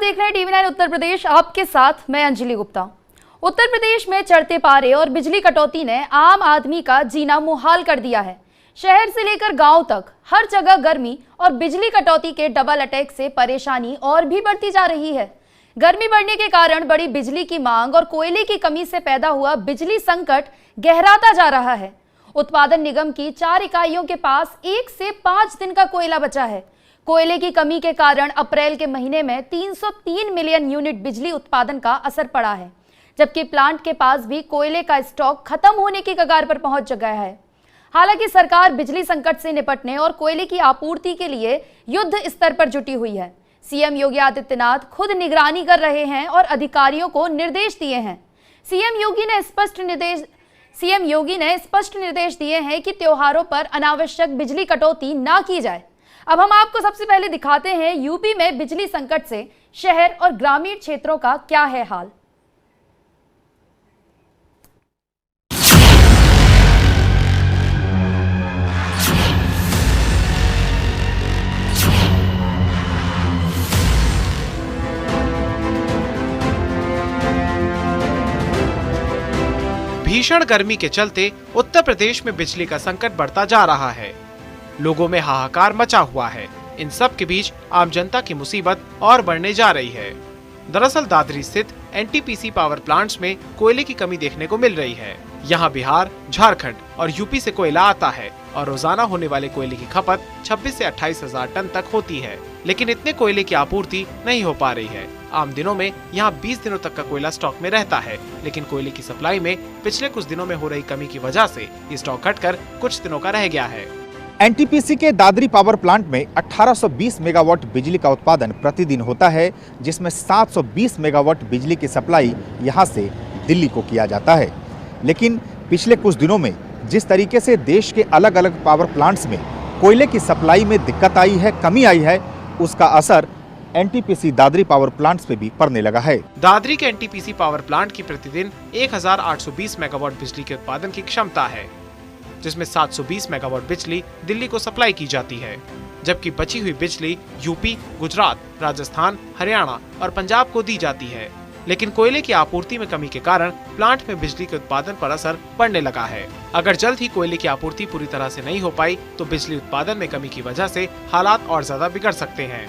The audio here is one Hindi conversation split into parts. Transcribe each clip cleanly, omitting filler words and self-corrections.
देख रहे हैं टीवी9 उत्तर प्रदेश। आपके साथ मैं अंजलि गुप्ता। उत्तर प्रदेश में चढ़ते पारे और बिजली कटौती ने आम आदमी का जीना मुहाल कर दिया है। शहर से लेकर गांव तक हर जगह गर्मी और बिजली कटौती के डबल अटैक से परेशानी और भी बढ़ती जा रही है। गर्मी बढ़ने के कारण बड़ी बिजली की मांग और कोयले की कमी से पैदा हुआ बिजली संकट गहराता जा रहा है। उत्पादन निगम की 4 इकाइयों के पास 1 से 5 दिन का कोयला बचा है। कोयले की कमी के कारण अप्रैल के महीने में 303 मिलियन यूनिट बिजली उत्पादन का असर पड़ा है, जबकि प्लांट के पास भी कोयले का स्टॉक खत्म होने की कगार पर पहुंच गया है। हालांकि सरकार बिजली संकट से निपटने और कोयले की आपूर्ति के लिए युद्ध स्तर पर जुटी हुई है। सीएम योगी आदित्यनाथ खुद निगरानी कर रहे हैं और अधिकारियों को निर्देश दिए हैं। सीएम योगी ने स्पष्ट निर्देश दिए हैं कि त्योहारों पर अनावश्यक बिजली कटौती ना की जाए। अब हम आपको सबसे पहले दिखाते हैं यूपी में बिजली संकट से शहर और ग्रामीण क्षेत्रों का क्या है हाल। भीषण गर्मी के चलते उत्तर प्रदेश में बिजली का संकट बढ़ता जा रहा है। लोगों में हाहाकार मचा हुआ है। इन सब के बीच आम जनता की मुसीबत और बढ़ने जा रही है। दरअसल दादरी स्थित एनटीपीसी पावर प्लांट्स में कोयले की कमी देखने को मिल रही है। यहाँ बिहार, झारखंड और यूपी से कोयला आता है और रोजाना होने वाले कोयले की खपत 26 से 28 हजार टन तक होती है, लेकिन इतने कोयले की आपूर्ति नहीं हो पा रही है। आम दिनों में यहाँ 20 दिनों तक का कोयला स्टॉक में रहता है, लेकिन कोयले की सप्लाई में पिछले कुछ दिनों में हो रही कमी की वजह से ये स्टॉक घटकर कुछ दिनों का रह गया है। एनटीपीसी के दादरी पावर प्लांट में 1820 मेगावाट बिजली का उत्पादन प्रतिदिन होता है, जिसमें 720 मेगावाट बिजली की सप्लाई यहां से दिल्ली को किया जाता है। लेकिन पिछले कुछ दिनों में जिस तरीके से देश के अलग अलग पावर प्लांट्स में कोयले की सप्लाई में दिक्कत आई है, कमी आई है, उसका असर एनटीपीसी दादरी पावर प्लांट्स पे भी पड़ने लगा है। दादरी के एनटीपीसी पावर प्लांट की प्रतिदिन 1820 मेगावाट बिजली के उत्पादन की क्षमता है, जिसमें 720 मेगावाट बिजली दिल्ली को सप्लाई की जाती है, जबकि बची हुई बिजली यूपी, गुजरात, राजस्थान, हरियाणा और पंजाब को दी जाती है। लेकिन कोयले की आपूर्ति में कमी के कारण प्लांट में बिजली के उत्पादन पर असर पड़ने लगा है। अगर जल्द ही कोयले की आपूर्ति पूरी तरह से नहीं हो पाई तो बिजली उत्पादन में कमी की वजह से हालात और ज्यादा बिगड़ सकते हैं।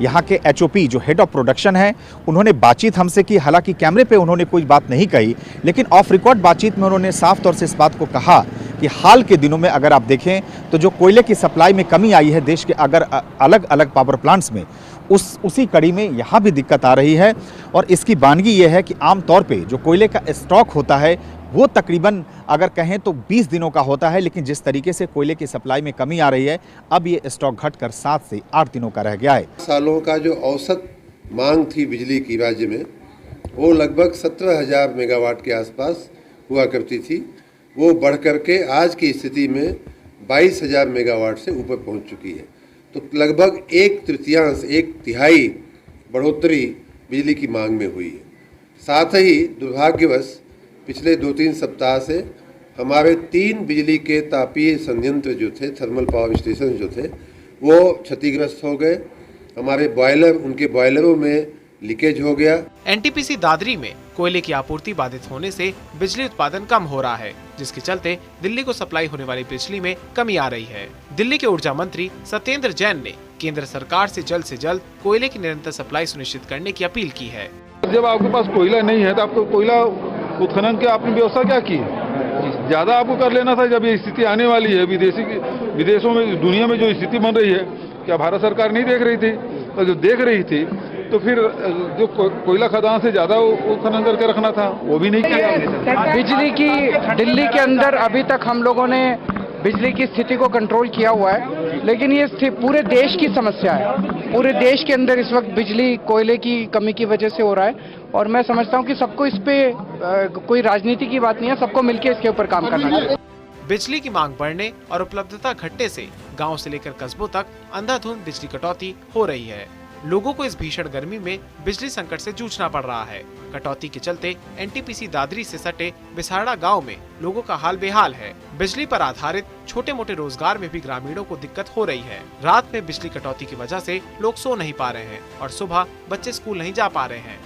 यहाँ के एचओपी जो हेड ऑफ प्रोडक्शन है, उन्होंने बातचीत हमसे की। हालांकि कैमरे पे उन्होंने कोई बात नहीं कही, लेकिन ऑफ रिकॉर्ड बातचीत में उन्होंने साफ तौर से इस बात को कहा कि हाल के दिनों में अगर आप देखें तो जो कोयले की सप्लाई में कमी आई है देश के अगर अलग अलग पावर प्लांट्स में, उसी कड़ी में यहाँ भी दिक्कत आ रही है। और इसकी बानगी ये है कि आमतौर पे जो कोयले का स्टॉक होता है वो तकरीबन अगर कहें तो 20 दिनों का होता है, लेकिन जिस तरीके से कोयले की सप्लाई में कमी आ रही है, अब ये स्टॉक घटकर 7 से 8 दिनों का रह गया है। सालों का जो औसत मांग थी बिजली की राज्य में, वो लगभग 17,000 मेगावाट के आसपास हुआ करती थी। वो बढ़ करके आज की स्थिति में 22,000 मेगावाट से ऊपर पहुंच चुकी है। तो लगभग 1/3, 1/3 बढ़ोतरी बिजली की मांग में हुई है। साथ ही दुर्भाग्यवश पिछले 2-3 सप्ताह से हमारे 3 बिजली के तापीय संयंत्र जो थे, थर्मल पावर स्टेशन जो थे, वो क्षतिग्रस्त हो गए। हमारे बॉयलर, उनके बॉयलरों में लीकेज हो गया। एनटीपीसी दादरी में कोयले की आपूर्ति बाधित होने से बिजली उत्पादन कम हो रहा है, जिसके चलते दिल्ली को सप्लाई होने वाली बिजली में कमी आ रही है। दिल्ली के ऊर्जा मंत्री सत्येंद्र जैन ने केंद्र सरकार से जल्द कोयले की निरंतर सप्लाई सुनिश्चित करने की अपील की है। जब आपके पास कोयला नहीं है तो आपको कोयला उत्खनन की आपने व्यवस्था क्या की है? ज्यादा आपको कर लेना था। जब ये स्थिति आने वाली है, विदेशों में, दुनिया में जो स्थिति बन रही है, क्या भारत सरकार नहीं देख रही थी? तो जो देख रही थी तो फिर जो कोयला खदान से ज्यादा उत्खनन करके रखना था, वो भी नहीं किया। बिजली की दिल्ली के अंदर अभी तक हम लोगों ने बिजली की स्थिति को कंट्रोल किया हुआ है, लेकिन ये पूरे देश की समस्या है। पूरे देश के अंदर इस वक्त बिजली कोयले की कमी की वजह से हो रहा है, और मैं समझता हूँ कि सबको इस पे कोई राजनीति की बात नहीं है, सबको मिलकर इसके ऊपर काम करना चाहिए। बिजली की मांग बढ़ने और उपलब्धता घटने से गांव से लेकर कस्बों तक अंधाधुंध बिजली कटौती हो रही है। लोगों को इस भीषण गर्मी में बिजली संकट से जूझना पड़ रहा है। कटौती के चलते एनटीपीसी दादरी से सटे बिसाड़ा गांव में लोगों का हाल बेहाल है। बिजली पर आधारित छोटे मोटे रोजगार में भी ग्रामीणों को दिक्कत हो रही है। रात में बिजली कटौती की वजह से लोग सो नहीं पा रहे हैं और सुबह बच्चे स्कूल नहीं जा पा रहे हैं।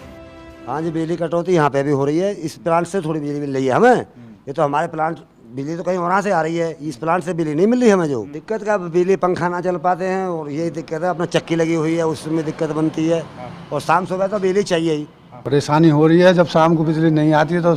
हाँ जी, बिजली कटौती यहाँ पे भी हो रही है। इस प्लांट से थोड़ी बिजली मिल रही है हमें। ये तो हमारे प्लांट बिजली तो कहीं वहाँ से आ रही है, इस प्लांट से बिजली नहीं मिल रही हमें। जो दिक्कत का बिजली पंखा ना चल पाते हैं और ये दिक्कत है। अपना चक्की लगी हुई है उसमें दिक्कत बनती है और शाम सुबह तो बिजली चाहिए ही। परेशानी हो रही है। जब शाम को बिजली नहीं आती है तो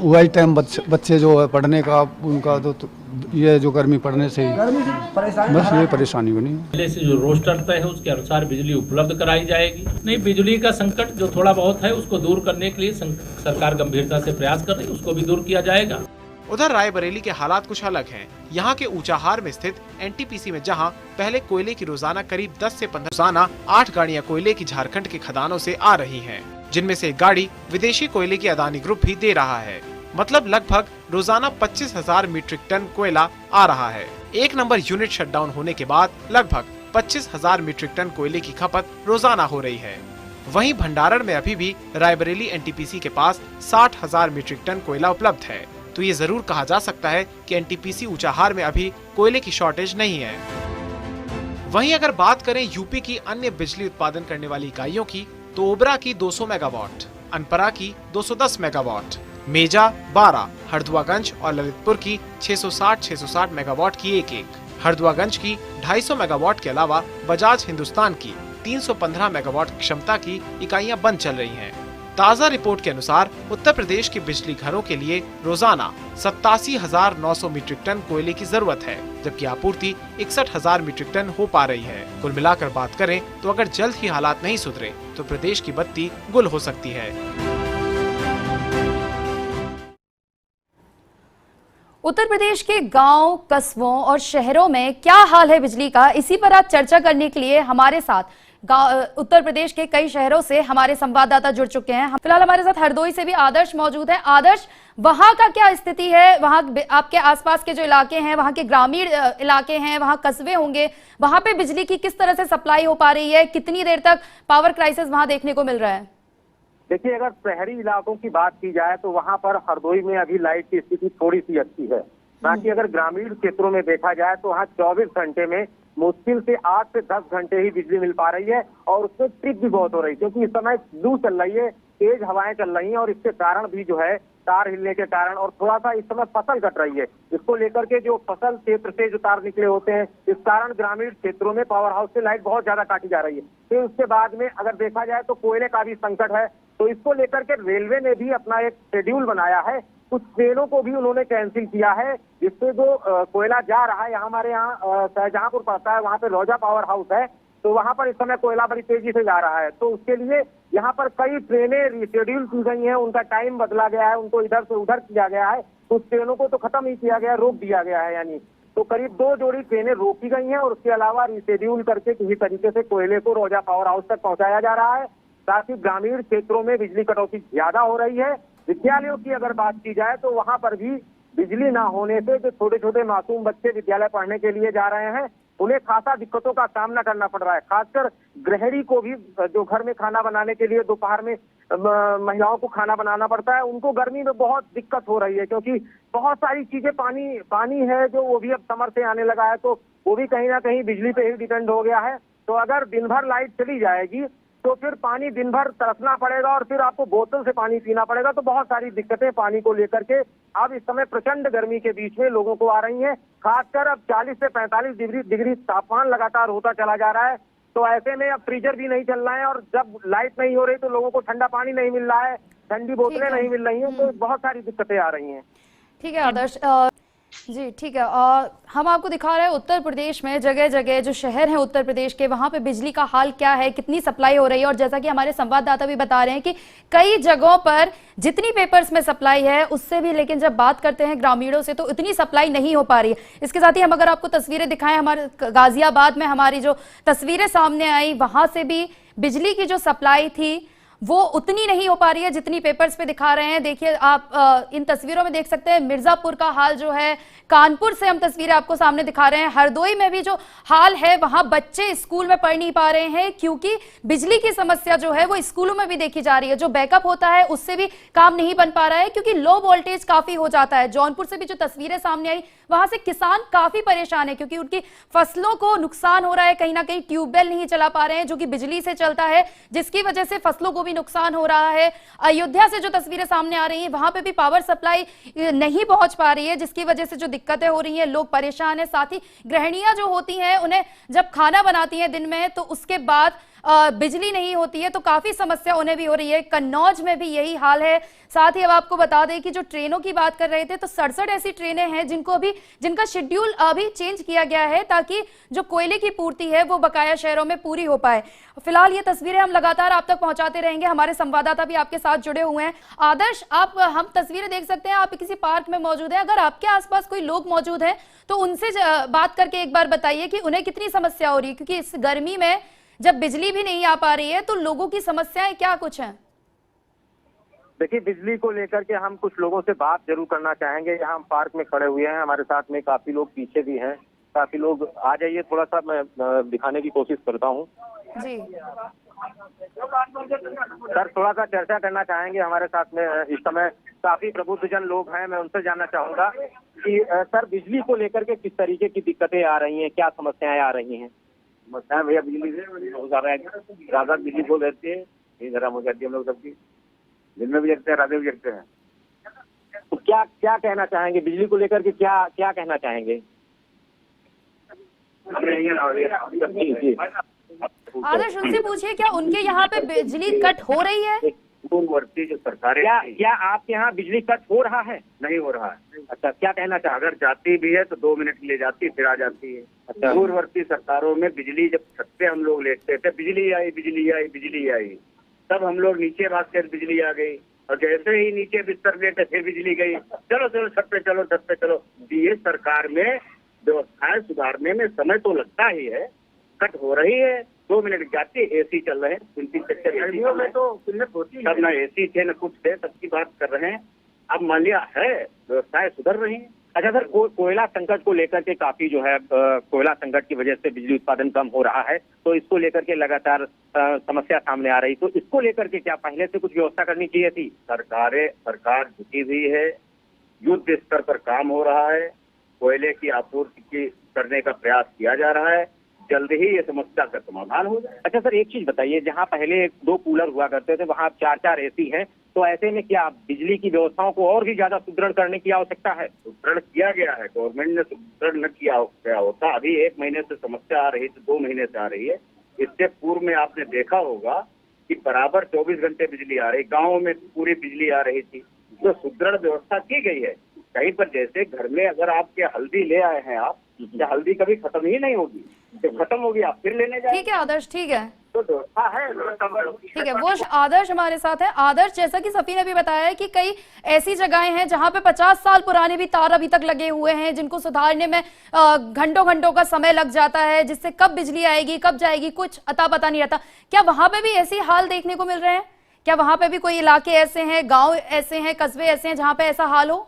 वही टाइम बच्चे जो है पढ़ने का उनका तो ये जो गर्मी पड़ने से ही बस ये परेशानी बनी। पहले से जो रोस्टर तय है उसके अनुसार बिजली उपलब्ध कराई जाएगी। नहीं, बिजली का संकट जो थोड़ा बहुत है उसको दूर करने के लिए सरकार गंभीरता से प्रयास कर रही है, उसको भी दूर किया जाएगा। उधर रायबरेली के हालात कुछ अलग हैं। यहाँ के ऊंचाहार में स्थित एनटीपीसी में जहाँ पहले कोयले की रोजाना करीब 10 से 15 रोजाना 8 गाड़ियाँ कोयले की झारखंड के खदानों से आ रही हैं, जिनमें से एक गाड़ी विदेशी कोयले की अदानी ग्रुप भी दे रहा है। मतलब लगभग रोजाना 25,000 मीट्रिक टन कोयला आ रहा है। एक नंबर यूनिट शटडाउन होने के बाद लगभग 25,000 मीट्रिक टन कोयले की खपत रोजाना हो रही है। वहीं भंडारण में अभी भी रायबरेली एनटीपीसी के पास 60,000 मीट्रिक टन कोयला उपलब्ध है। तो ये जरूर कहा जा सकता है कि एनटीपीसी ऊंचाहार में अभी कोयले की शॉर्टेज नहीं है। वहीं अगर बात करें यूपी की अन्य बिजली उत्पादन करने वाली इकाइयों की, तो ओबरा की 200 मेगावाट, अनपरा की 210 मेगावाट, मेजा 12, हरदुआगंज और ललितपुर की 660 मेगावाट की एक, हरदुआगंज की 250 मेगावाट के अलावा बजाज हिंदुस्तान की 315 मेगावाट क्षमता की इकाइयां बंद चल रही हैं। ताज़ा रिपोर्ट के अनुसार उत्तर प्रदेश के बिजली घरों के लिए रोजाना 87,900 मीट्रिक टन कोयले की जरूरत है, जबकि आपूर्ति 61,000 मीट्रिक टन हो पा रही है। कुल मिलाकर बात करें तो अगर जल्द ही हालात नहीं सुधरे तो प्रदेश की बत्ती गुल हो सकती है। उत्तर प्रदेश के गांव, कस्बों और शहरों में क्या हाल है बिजली का, इसी पर आज चर्चा करने के लिए हमारे साथ उत्तर प्रदेश के कई शहरों से हमारे संवाददाता जुड़ चुके हैं। फिलहाल हमारे साथ हरदोई से भी आदर्श मौजूद है। आदर्श, वहां का क्या स्थिति है? वहां आपके आसपास के जो इलाके हैं, वहां के ग्रामीण इलाके हैं, वहां कस्बे होंगे, वहां पे बिजली की किस तरह से सप्लाई हो पा रही है? कितनी देर तक पावर क्राइसिस वहां देखने को मिल रहा है? देखिए, अगर शहरी इलाकों की बात की जाए तो वहां पर हरदोई में अभी लाइट की स्थिति थोड़ी सी अच्छी है। बाकी अगर ग्रामीण क्षेत्रों में देखा जाए तो वहाँ 24 घंटे में मुश्किल से 8 से 10 घंटे ही बिजली मिल पा रही है और उसमें ट्रिप भी बहुत हो रही है, क्योंकि इस समय लू चल रही है, तेज हवाएं चल रही हैं और इसके कारण भी जो है तार हिलने के कारण और थोड़ा सा इस समय फसल कट रही है। इसको लेकर के जो फसल क्षेत्र से जो तार निकले होते हैं, इस कारण ग्रामीण क्षेत्रों में पावर हाउस से लाइट बहुत ज्यादा काटी जा रही है। फिर उसके बाद में अगर देखा जाए तो कोयले का भी संकट है, तो इसको लेकर के रेलवे ने भी अपना एक शेड्यूल बनाया है। कुछ ट्रेनों को भी उन्होंने कैंसिल किया है, जिससे जो कोयला जा रहा है, यहाँ हमारे यहाँ शाहजहांपुर पड़ता है, वहाँ पे रोजा पावर हाउस है, तो वहाँ पर इस समय कोयला बड़ी तेजी से जा रहा है। तो उसके लिए यहाँ पर कई ट्रेनें रिशेड्यूल की गई हैं, उनका टाइम बदला गया है, उनको इधर से उधर किया गया है। कुछ ट्रेनों को तो खत्म ही किया गया, रोक दिया गया है, यानी तो करीब 2 जोड़ी ट्रेनें रोकी गई हैं और उसके अलावा रिशेड्यूल करके किसी तरीके से कोयले को रोजा पावर हाउस तक पहुंचाया जा रहा है। साथ ही ग्रामीण क्षेत्रों में बिजली कटौती ज्यादा हो रही है। विद्यालयों की अगर बात की जाए तो वहां पर भी बिजली ना होने से जो छोटे छोटे मासूम बच्चे विद्यालय पढ़ने के लिए जा रहे हैं, उन्हें खासा दिक्कतों का सामना करना पड़ रहा है। खासकर गृहिणी को भी, जो घर में खाना बनाने के लिए दोपहर में महिलाओं को खाना बनाना पड़ता है, उनको गर्मी में बहुत दिक्कत हो रही है, क्योंकि बहुत सारी चीजें पानी है जो वो भी अब समर से आने लगा है, तो वो भी कहीं ना कहीं बिजली पे ही डिपेंड हो गया है। तो अगर दिन भर लाइट चली जाएगी तो फिर पानी दिन भर तरसना पड़ेगा और फिर आपको बोतल से पानी पीना पड़ेगा। तो बहुत सारी दिक्कतें पानी को लेकर के अब इस समय प्रचंड गर्मी के बीच में लोगों को आ रही हैं। खासकर अब 40 से 45 डिग्री तापमान लगातार होता चला जा रहा है, तो ऐसे में अब फ्रीजर भी नहीं चल रहा है और जब लाइट नहीं हो रही तो लोगों को ठंडा पानी नहीं मिल रहा है, ठंडी बोतलें नहीं मिल रही हैं, तो बहुत सारी दिक्कतें आ रही हैं। ठीक है आदर्श जी, ठीक है। हम आपको दिखा रहे हैं उत्तर प्रदेश में जगह जगह जो शहर हैं उत्तर प्रदेश के, वहां पे बिजली का हाल क्या है, कितनी सप्लाई हो रही है। और जैसा कि हमारे संवाददाता भी बता रहे हैं कि कई जगहों पर जितनी पेपर्स में सप्लाई है उससे भी, लेकिन जब बात करते हैं ग्रामीणों से तो इतनी सप्लाई नहीं हो पा रही है। इसके साथ ही हम अगर आपको तस्वीरें दिखाएं, हमारे गाजियाबाद में हमारी जो तस्वीरें सामने आई, वहां से भी बिजली की जो सप्लाई थी वो उतनी नहीं हो पा रही है जितनी पेपर्स पे दिखा रहे हैं। देखिए आप इन तस्वीरों में देख सकते हैं मिर्जापुर का हाल जो है, कानपुर से हम तस्वीरें आपको सामने दिखा रहे हैं, हरदोई में भी जो हाल है वहां बच्चे स्कूल में पढ़ नहीं पा रहे हैं क्योंकि बिजली की समस्या जो है वो स्कूलों में भी देखी जा रही है। जो बैकअप होता है उससे भी काम नहीं बन पा रहा है क्योंकि लो वोल्टेज काफी हो जाता है। जौनपुर से भी जो तस्वीरें सामने आई वहां से किसान काफी परेशान है क्योंकि उनकी फसलों को नुकसान हो रहा है, कहीं ना कहीं ट्यूबवेल नहीं चला पा रहे हैं जो कि बिजली से चलता है, जिसकी वजह से फसलों को भी नुकसान हो रहा है। अयोध्या से जो तस्वीरें सामने आ रही हैं वहां पे भी पावर सप्लाई नहीं पहुंच पा रही है जिसकी वजह से जो दिक्कतें हो रही हैं, लोग परेशान हैं। साथ ही गृहिणियां जो होती हैं उन्हें जब खाना बनाती हैं दिन में तो उसके बाद बिजली नहीं होती है तो काफी समस्या उन्हें भी हो रही है। कन्नौज में भी यही हाल है। साथ ही अब आपको बता दें कि जो ट्रेनों की बात कर रहे थे तो 67 ऐसी ट्रेनें हैं जिनका शेड्यूल अभी चेंज किया गया है ताकि जो कोयले की पूर्ति है वो बकाया शहरों में पूरी हो पाए। फिलहाल ये तस्वीरें हम लगातार आप तक पहुंचाते रहेंगे, हमारे संवाददाता भी आपके साथ जुड़े हुए हैं। आदर्श, हम तस्वीरें देख सकते हैं, आप किसी पार्क में मौजूद हैं, अगर आपके आसपास कोई लोग मौजूद हैं तो उनसे बात करके एक बार बताइए कि उन्हें कितनी समस्या हो रही है क्योंकि इस गर्मी में जब बिजली भी नहीं आ पा रही है तो लोगों की समस्याएं क्या कुछ हैं? देखिए, बिजली को लेकर के हम कुछ लोगों से बात जरूर करना चाहेंगे। यहाँ हम पार्क में खड़े हुए हैं, हमारे साथ में काफी लोग पीछे भी हैं, काफी लोग आ जाइए, थोड़ा सा मैं दिखाने की कोशिश करता हूँ जी सर। थोड़ा सा चर्चा करना चाहेंगे, हमारे साथ में इस समय काफी प्रबुद्धजन लोग हैं। मैं उनसे जानना चाहूंगा कि सर बिजली को लेकर के किस तरीके की दिक्कतें आ रही हैं, क्या समस्याएं आ रही हैं? समस्याएं भैया बिजली से बहुत सारा है। रात बिजली को रहती है, ये गरम हो जाती है हम लोग सबकी, दिन में भी जगते हैं, रात में भी जगते हैं। तो क्या कहना चाहेंगे बिजली को लेकर के, क्या कहना चाहेंगे? आदर्श, उनसे पूछिए क्या उनके यहाँ पे बिजली कट हो रही है? पूर्ववर्ती जो सरकारें, क्या आपके यहाँ बिजली कट हो रहा है? नहीं हो रहा है। अच्छा, क्या कहना चाह? अगर जाती भी है तो 2 मिनट के लिए जाती है, फिर आ जाती है। अच्छा। पूर्ववर्ती सरकारों में बिजली, जब छत पे हम लोग लेटते थे, बिजली आई बिजली आई बिजली आई, तब हम लोग नीचे भागते बिजली आ गई, और जैसे ही नीचे बिस्तर लेटे फिर बिजली गई, चलो चलो छत पे चलो, छत पे चलो। ये सरकार में व्यवस्थाएं सुधारने में समय तो लगता ही है, कट हो रही है, 2 मिनट जाती है, एसी चल रहे हैं, 3 सेक्टर गर्मियों में तो किल्लत होती है, तब ना एसी थे न कुछ थे, सबकी बात कर रहे हैं। अब मान लिया है व्यवस्थाएं सुधर रही हैं। अच्छा सर, कोयला संकट को लेकर के काफी जो है कोयला संकट की वजह से बिजली उत्पादन कम हो रहा है, तो इसको लेकर के लगातार समस्या सामने आ रही, तो इसको लेकर के क्या पहले से कुछ व्यवस्था करनी चाहिए थी? सरकार झुकी हुई है, युद्ध स्तर पर काम हो रहा है, कोयले की आपूर्ति करने का प्रयास किया जा रहा है, जल्द ही ये समस्या का समाधान हो जाए। अच्छा सर, एक चीज बताइए, जहाँ पहले 2 कूलर हुआ करते थे वहाँ 4-4 एसी हैं, तो ऐसे में क्या बिजली की व्यवस्थाओं को और भी ज्यादा सुदृढ़ करने की आवश्यकता है? सुदृढ़ किया गया है, गवर्नमेंट ने सुदृढ़ न किया होता। अभी 1 महीने से समस्या आ रही थी, 2 महीने से आ रही है। इससे पूर्व में आपने देखा होगा कि बराबर 24 घंटे बिजली आ रही, गाँव में पूरी बिजली आ रही थी, तो सुदृढ़ व्यवस्था की गई है। कहीं पर जैसे घर में अगर आपके हल्दी ले आए हैं आप, क्या हल्दी कभी खत्म ही नहीं होगी? जब खत्म होगी आप फिर लेने जाएंगे। ठीक है आदर्श, ठीक है, तो व्यवस्था है। ठीक है। वो आदर्श हमारे साथ है। आदर्श, जैसा कि सफी ने भी बताया है कि कई ऐसी जगहें हैं जहां पे 50 साल पुराने भी तार अभी तक लगे हुए हैं, जिनको सुधारने में घंटों घंटों का समय लग जाता है, जिससे कब बिजली आएगी कब जाएगी कुछ अता पता नहीं रहता। क्या वहां पे भी ऐसे हाल देखने को मिल रहे हैं? क्या वहां पे भी कोई इलाके ऐसे हैं, गाँव ऐसे हैं, कस्बे ऐसे हैं जहाँ पे ऐसा हाल हो?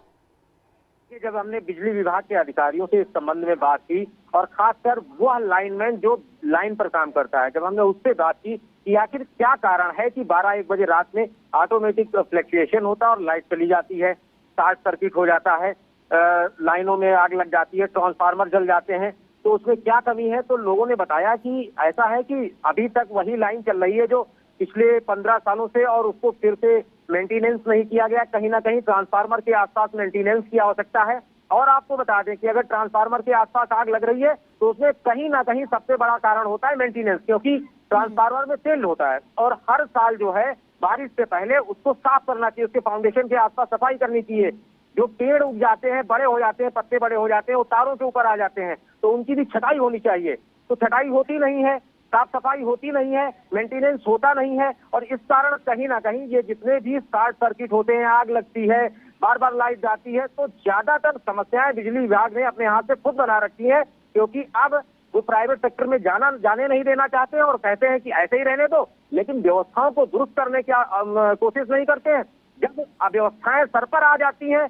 जब हमने बिजली विभाग के अधिकारियों से इस संबंध में बात की, और खासकर वो लाइनमैन जो लाइन पर काम करता है, जब हमने उससे बात की कि आखिर क्या कारण है कि 12-1 बजे रात में ऑटोमेटिक फ्लक्चुएशन होता है और लाइट चली जाती है, शॉर्ट सर्किट हो जाता है, लाइनों में आग लग जाती है, ट्रांसफार्मर जल जाते हैं, तो उसमें क्या कमी है? तो लोगों ने बताया कि ऐसा है कि अभी तक वही लाइन चल रही है जो पिछले 15 सालों से, और उसको फिर से मेंटेनेंस नहीं किया गया। कहीं ना कहीं ट्रांसफार्मर के आसपास मेंटेनेंस की आवश्यकता है। और आपको बता दें कि अगर ट्रांसफार्मर के आसपास आग लग रही है तो उसमें कहीं ना कहीं सबसे बड़ा कारण होता है मेंटेनेंस, क्योंकि ट्रांसफार्मर में तेल होता है और हर साल जो है बारिश से पहले उसको साफ करना चाहिए, उसके फाउंडेशन के आसपास सफाई करनी चाहिए। जो पेड़ उग जाते हैं, बड़े हो जाते हैं, पत्ते बड़े हो जाते हैं, वो तारों के ऊपर आ जाते हैं, तो उनकी भी छटाई होनी चाहिए। तो छटाई होती नहीं है, साफ सफाई होती नहीं है, मेंटेनेंस होता नहीं है, और इस कारण कहीं ना कहीं ये जितने भी शॉर्ट सर्किट होते हैं, आग लगती है, बार बार लाइट जाती है, तो ज्यादातर समस्याएं बिजली विभाग ने अपने हाथ से खुद बना रखी है, क्योंकि अब वो प्राइवेट सेक्टर में जाने नहीं देना चाहते हैं और कहते हैं कि ऐसे ही रहने दो, लेकिन व्यवस्थाओं को दुरुस्त करने की कोशिश नहीं करते हैं। जब अव्यवस्थाएं सर पर आ जाती हैं,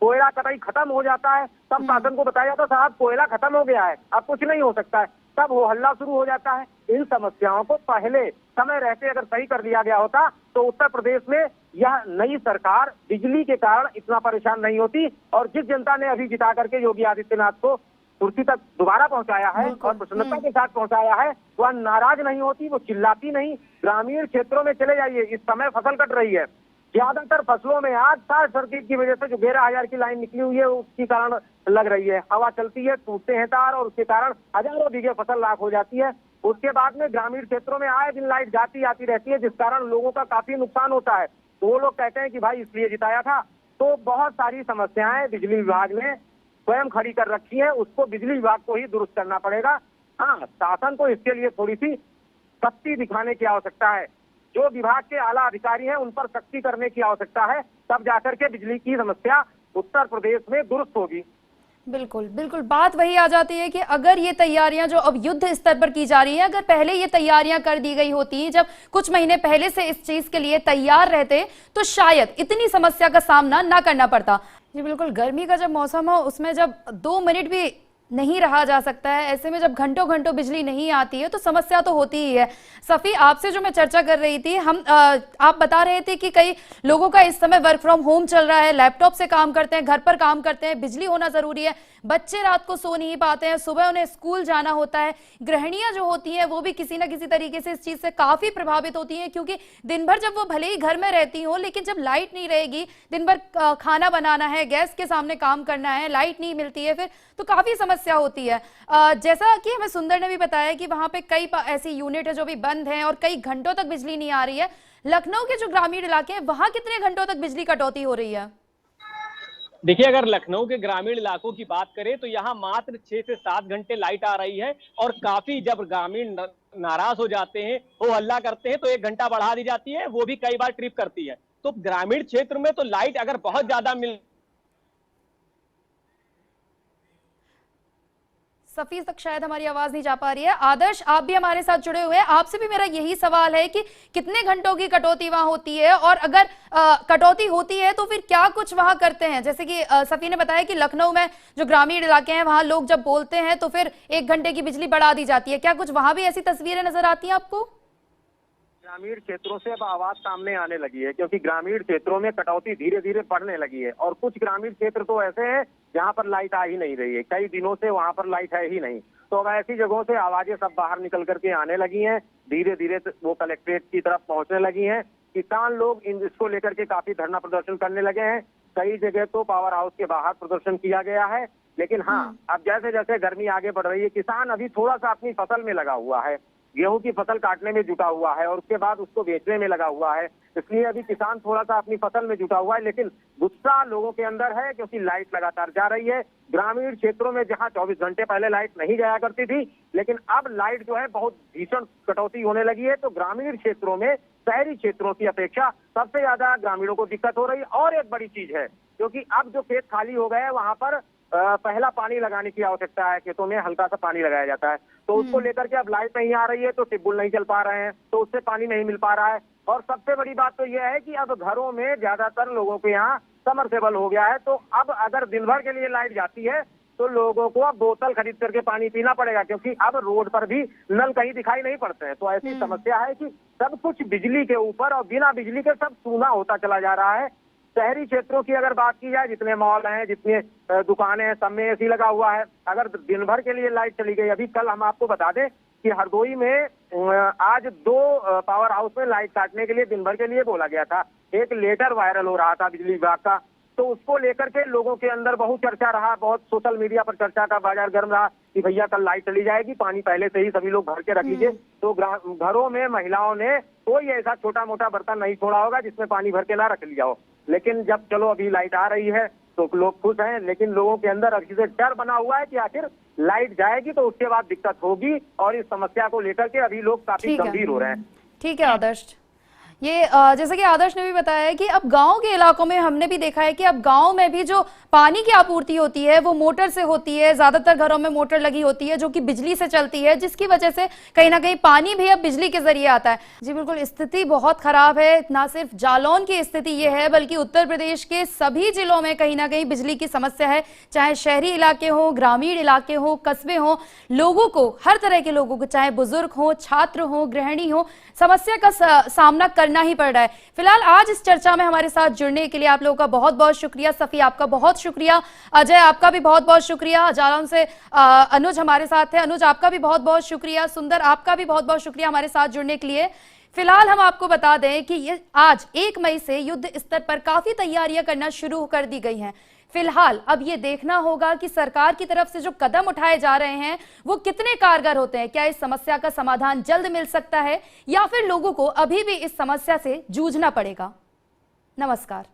कोयला कटाई खत्म हो जाता है, तब शासन को बताया जाता है साहब कोयला खत्म हो गया है, अब कुछ नहीं हो सकता है, तब वो हल्ला शुरू हो जाता है। इन समस्याओं को पहले समय रहते अगर सही कर दिया गया होता तो उत्तर प्रदेश में यह नई सरकार बिजली के कारण इतना परेशान नहीं होती। और जिस जनता ने अभी जिता करके योगी आदित्यनाथ को कुर्सी तक दोबारा पहुंचाया है और प्रसन्नता के साथ पहुंचाया है, वह नाराज नहीं होती, वो चिल्लाती नहीं। ग्रामीण क्षेत्रों में चले जाइए, इस समय फसल कट रही है, ज्यादातर फसलों में आज शॉर्ट सर्किट की वजह से जो 11,000 की लाइन निकली हुई है उसके कारण लग रही है। हवा चलती है, टूटते हैं तार और उसके कारण हजारों बीघे फसल लाख हो जाती है। उसके बाद में ग्रामीण क्षेत्रों में आए दिन लाइट जाती आती रहती है, जिस कारण लोगों का काफी नुकसान होता है। तो वो लोग कहते हैं कि भाई इसलिए जिताया था। तो बहुत सारी समस्याएं बिजली विभाग ने स्वयं खड़ी कर रखी है, उसको बिजली विभाग को ही दुरुस्त करना पड़ेगा। हाँ, शासन को इसके लिए थोड़ी सी सख्ती दिखाने की आवश्यकता है। जो विभाग के आला अधिकारी हैं उन पर सख्ती करने की आवश्यकता है, तब जाकर के बिजली की समस्या उत्तर प्रदेश में दुरुस्त होगी। बिल्कुल बिल्कुल, बात वही आ जाती है कि अगर ये तैयारियां जो अब युद्ध स्तर पर की जा रही हैं, अगर पहले ये तैयारियां कर दी गई होती, जब कुछ महीने पहले से इस चीज के लिए तैयार रहते, तो शायद इतनी समस्या का सामना ना करना पड़ता। जी बिल्कुल, गर्मी का जब मौसम हो उसमें जब 2 मिनट भी नहीं रहा जा सकता है, ऐसे में जब घंटों घंटों बिजली नहीं आती है तो समस्या तो होती ही है। सफ़ी, आपसे जो मैं चर्चा कर रही थी, आप बता रहे थे कि कई लोगों का इस समय वर्क फ्रॉम होम चल रहा है, लैपटॉप से काम करते हैं, घर पर काम करते हैं, बिजली होना जरूरी है, बच्चे रात को सो नहीं पाते हैं, सुबह उन्हें स्कूल जाना होता है, गृहिणियां जो होती हैं वो भी किसी ना किसी तरीके से इस चीज से काफी प्रभावित होती हैं, क्योंकि दिन भर जब वो भले ही घर में रहती हो, लेकिन जब लाइट नहीं रहेगी, दिन भर खाना बनाना है, गैस के सामने काम करना है, लाइट नहीं मिलती है फिर, तो काफी समस्या होती है। जैसा कि हमें सुंदर ने भी बताया कि वहां पे कई ऐसी यूनिट है जो भी बंद है और कई घंटों तक बिजली नहीं आ रही है। लखनऊ के जो ग्रामीण इलाके हैं वहां कितने घंटों तक बिजली कटौती हो रही है? देखिए, अगर लखनऊ के ग्रामीण इलाकों की बात करें तो यहाँ मात्र 6 से 7 घंटे लाइट आ रही है, और काफी जब ग्रामीण नाराज हो जाते हैं, वो हल्ला करते हैं, तो 1 घंटा बढ़ा दी जाती है, वो भी कई बार ट्रिप करती है। तो ग्रामीण क्षेत्र में तो लाइट अगर बहुत ज्यादा मिल सफी तक शायद हमारी आवाज नहीं जा पा रही है। आदर्श, आप भी हमारे साथ जुड़े हुए हैं, आपसे भी मेरा यही सवाल है कि कितने घंटों की कटौती वहां होती है, और अगर कटौती होती है तो फिर क्या कुछ वहां करते हैं? जैसे कि सफी ने बताया कि लखनऊ में जो ग्रामीण इलाके हैं वहां लोग जब बोलते हैं तो फिर 1 घंटे की बिजली बढ़ा दी जाती है, क्या कुछ वहां भी ऐसी तस्वीरें नजर आती हैं आपको? ग्रामीण क्षेत्रों से अब आवाज सामने आने लगी है, क्योंकि ग्रामीण क्षेत्रों में कटौती धीरे धीरे बढ़ने लगी है, और कुछ ग्रामीण क्षेत्र तो ऐसे हैं जहां पर लाइट आ ही नहीं रही है, कई दिनों से वहां पर लाइट है ही नहीं। तो अब ऐसी जगहों से आवाजें सब बाहर निकल करके आने लगी हैं, धीरे धीरे वो कलेक्ट्रेट की तरफ पहुंचने लगी हैं। किसान लोग इसको लेकर के काफी धरना प्रदर्शन करने लगे हैं, कई जगह तो पावर हाउस के बाहर प्रदर्शन किया गया है। लेकिन हाँ, अब जैसे जैसे गर्मी आगे बढ़ रही है, किसान अभी थोड़ा सा अपनी फसल में लगा हुआ है, गेहूं की फसल काटने में जुटा हुआ है और उसके बाद उसको बेचने में लगा हुआ है, इसलिए अभी किसान थोड़ा सा अपनी फसल में जुटा हुआ है। लेकिन गुस्सा लोगों के अंदर है, क्योंकि लाइट लगातार जा रही है। ग्रामीण क्षेत्रों में जहां 24 घंटे पहले लाइट नहीं जाया करती थी, लेकिन अब लाइट जो है बहुत भीषण कटौती होने लगी है। तो ग्रामीण क्षेत्रों में शहरी क्षेत्रों की अपेक्षा सबसे ज्यादा ग्रामीणों को दिक्कत हो रही है। और एक बड़ी चीज है, क्योंकि अब जो खेत खाली हो गए हैं वहां पर पहला पानी लगाने की आवश्यकता है, खेतों में हल्का सा पानी लगाया जाता है, तो उसको लेकर के अब लाइट नहीं आ रही है, तो टिब्बुल नहीं चल पा रहे हैं, तो उससे पानी नहीं मिल पा रहा है। और सबसे बड़ी बात तो यह है कि अब घरों में ज्यादातर लोगों के यहाँ समरसेबल हो गया है, तो अब अगर दिन भर के लिए लाइट जाती है तो लोगों को अब बोतल खरीद करके पानी पीना पड़ेगा, क्योंकि अब रोड पर भी नल कहीं दिखाई नहीं पड़ते हैं। तो ऐसी समस्या है कि सब कुछ बिजली के ऊपर, और बिना बिजली के सब सूना होता चला जा रहा है। शहरी क्षेत्रों की अगर बात की जाए, जितने मॉल हैं, जितने दुकानें हैं, सब में एसी लगा हुआ है। अगर दिन भर के लिए लाइट चली गई, अभी कल हम आपको बता दें कि हरदोई में आज 2 पावर हाउस में लाइट काटने के लिए दिन भर के लिए बोला गया था। एक लेटर वायरल हो रहा था बिजली विभाग का, तो उसको लेकर के लोगों के अंदर बहुत चर्चा रहा, बहुत सोशल मीडिया पर चर्चा का बाजार गर्म रहा कि भैया कल लाइट चली जाएगी, पानी पहले से ही सभी लोग भर के रख लीजिए। तो घरों में महिलाओं ने कोई ऐसा छोटा मोटा बर्तन नहीं छोड़ा होगा जिसमें पानी भर के ना रख लिया हो। लेकिन जब चलो अभी लाइट आ रही है तो लोग खुश हैं, लेकिन लोगों के अंदर अभी से डर बना हुआ है कि आखिर लाइट जाएगी तो उसके बाद दिक्कत होगी, और इस समस्या को लेकर के अभी लोग काफी गंभीर हो रहे हैं। ठीक है आदर्श, ये जैसे कि आदर्श ने भी बताया है कि अब गांव के इलाकों में हमने भी देखा है कि अब गांव में भी जो पानी की आपूर्ति होती है वो मोटर से होती है। ज्यादातर घरों में मोटर लगी होती है जो कि बिजली से चलती है, जिसकी वजह से कहीं ना कहीं पानी भी अब बिजली के जरिए आता है। जी बिल्कुल, स्थिति बहुत खराब है। ना सिर्फ जालौन की स्थिति ये है बल्कि उत्तर प्रदेश के सभी जिलों में कहीं ना कहीं बिजली की समस्या है। चाहे शहरी इलाके हो, ग्रामीण इलाके हो, कस्बे हो, लोगों को, हर तरह के लोगों को, चाहे बुजुर्ग हो, छात्र हो, गृहिणी हो, समस्या का सामना करना ही पड़ रहा है। फिलहाल आज इस चर्चा में हमारे साथ जुड़ने के लिए आप लोगों का बहुत बहुत शुक्रिया। सफी आपका बहुत शुक्रिया, अजय आपका भी बहुत बहुत शुक्रिया, जालौन से अनुज हमारे साथ है, अनुज आपका भी बहुत बहुत शुक्रिया, सुंदर आपका भी बहुत बहुत शुक्रिया हमारे साथ जुड़ने के लिए। फिलहाल हम आपको बता दें कि ये आज 1 मई से युद्ध स्तर पर काफी तैयारियां करना शुरू कर दी गई हैं। फिलहाल अब ये देखना होगा कि सरकार की तरफ से जो कदम उठाए जा रहे हैं वो कितने कारगर होते हैं। क्या इस समस्या का समाधान जल्द मिल सकता है या फिर लोगों को अभी भी इस समस्या से जूझना पड़ेगा। नमस्कार।